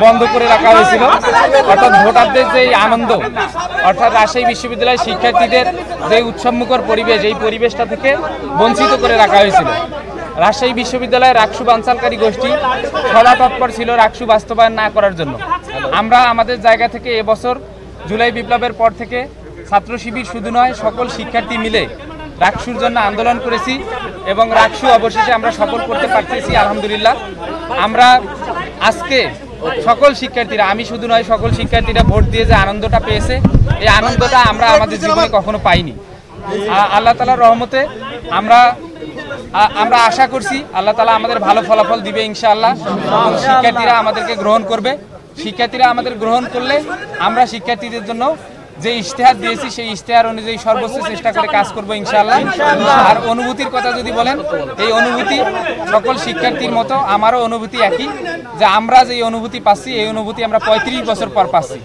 বন্ধ করে রাখা হয়েছিল। অর্থাৎ ভোটারদের যে আনন্দ, অর্থাৎ রাজশাহী বিশ্ববিদ্যালয়ের শিক্ষার্থীদের যে উৎসবমুখর পরিবেশ, এই পরিবেশটা থেকে বঞ্চিত করে রাখা হয়েছিল। রাজশাহী বিশ্ববিদ্যালয়ের রাকসু বানচালকারী গোষ্ঠী সদা তৎপর ছিল রাকসু বাস্তবায়ন না করার জন্য। আমরা আমাদের জায়গা থেকে এবছর জুলাই বিপ্লবের পর থেকে ছাত্র শিবির শুধু নয়, সকল শিক্ষার্থী মিলে রাকসুর জন্য আন্দোলন করেছি এবং রাকসু অবশেষে আমরা সফল করতে পারতেছি আলহামদুলিল্লাহ। আমরা আজকে সকল শিক্ষার্থীরা, আমি শুধু নয়, সকল শিক্ষার্থীরা ভোট দিয়ে যে আনন্দটা পেয়েছে, এই আনন্দটা আমরা আমাদের জীবনে কখনো পাইনি। আল্লাহ তাআলার রহমতে আমরা আশা করছি আল্লাহ তাআলা আমাদের ভালো ফলাফল দিবে ইনশাআল্লাহ। শিক্ষার্থীরা আমাদেরকে গ্রহণ করবে। শিক্ষার্থীরা আমাদের গ্রহণ করলে আমরা শিক্ষার্থীদের জন্য যে ইশতেহার দিয়েছি সেই ইশতেহার অনুযায়ী সর্বোচ্চ চেষ্টা করে কাজ করবো ইনশাআল্লাহ। আর অনুভূতির কথা যদি বলেন, এই অনুভূতি সকল শিক্ষার্থীর মতো আমারও অনুভূতি একই, যে আমরা যে অনুভূতি পাচ্ছি এই অনুভূতি আমরা 35 বছর পর পাচ্ছি।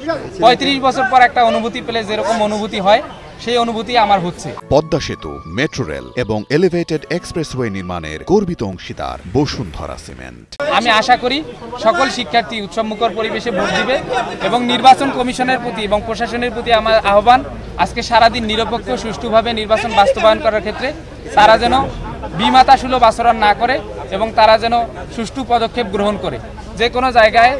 35 বছর পর একটা অনুভূতি পেলে যেরকম অনুভূতি হয় সেই অনুভূতি আমার হচ্ছে। পদ্মা সেতু, মেট্রো রেল এবং এলিভেটেড এক্সপ্রেসওয়ে নির্মাণের গর্বিত অংশীদার বসুন্ধরা সিমেন্ট। আমি আশা করি সকল শিক্ষার্থী উৎসবমুখর পরিবেশে ভোট দিবে এবং নির্বাচন কমিশনের প্রতি এবং প্রশাসনের প্রতি আমার আহ্বান, আজকে সারাদিন নিরপেক্ষ সুষ্ঠুভাবে নির্বাচন বাস্তবায়ন করার ক্ষেত্রে তারা যেন বিমাতাসুলভ আচরণ না করে এবং তারা যেন সুষ্ঠু পদক্ষেপ গ্রহণ করে। যে কোনো জায়গায়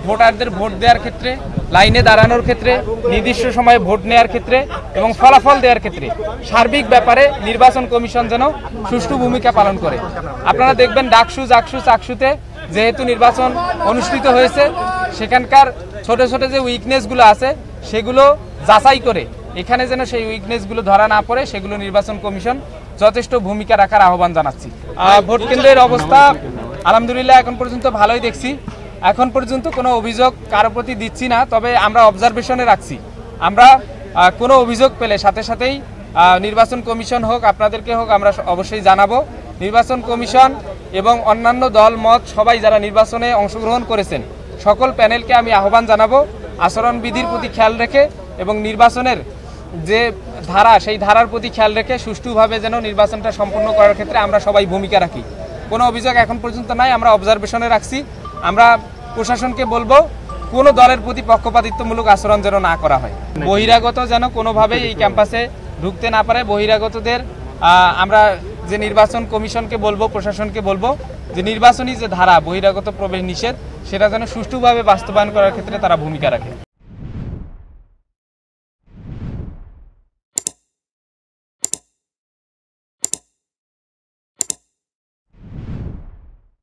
ভোটারদের ভোট দেওয়ার ক্ষেত্রে, লাইনে দাঁড়ানোর ক্ষেত্রে, নির্দিষ্ট সময়ে ভোট নেওয়ার ক্ষেত্রে এবং ফলাফল দেওয়ার ক্ষেত্রে সার্বিক ব্যাপারে নির্বাচন কমিশন যেন সুষ্ঠু ভূমিকা পালন করে। আপনারা দেখবেন ডাকসু, জাকসু, চাকসুতে যেহেতু নির্বাচন অনুষ্ঠিত হয়েছে, সেখানকার ছোট ছোট যে উইকনেসগুলো আছে সেগুলো যাচাই করে এখানে যেন সেই উইকনেসগুলো ধরা না পড়ে, সেগুলো নির্বাচন কমিশন যথেষ্ট ভূমিকা রাখার আহ্বান জানাচ্ছি। ভোট কেন্দ্রের অবস্থা আলহামদুলিল্লাহ এখন পর্যন্ত ভালোই দেখছি। এখন পর্যন্ত কোনো অভিযোগ কারো প্রতি দিচ্ছি না, তবে আমরা অবজারভেশনে রাখছি। আমরা কোনো অভিযোগ পেলে সাথে সাথেই নির্বাচন কমিশন হোক, আপনাদেরকে হোক, আমরা অবশ্যই জানাবো। নির্বাচন কমিশন এবং অন্যান্য দল মত সবাই যারা নির্বাচনে অংশগ্রহণ করেছেন সকল প্যানেলকে আমি আহ্বান জানাবো আচরণবিধির প্রতি খেয়াল রেখে এবং নির্বাচনের যে ধারা সেই ধারার প্রতি খেয়াল রেখে সুষ্ঠুভাবে যেন নির্বাচনটা সম্পন্ন করার ক্ষেত্রে আমরা সবাই ভূমিকা রাখি। কোনো অভিযোগ এখন পর্যন্ত নাই, আমরা অবজারভেশনে রাখছি। আমরা প্রশাসনকে বলবো কোনো দলের প্রতি পক্ষপাতিত্বমূলক আচরণ যেন না করা হয়। বহিরাগত যেন কোনোভাবেই এই ক্যাম্পাসে ঢুকতে না পারে। বহিরাগতদের আমরা যে নির্বাচন কমিশনকে বলবো, প্রশাসনকে বলবো যে নির্বাচনী যে ধারা বহিরাগত প্রবেশ নিষেধ, সেটা যেন সুষ্ঠুভাবে বাস্তবায়ন করার ক্ষেত্রে তারা ভূমিকা রাখে।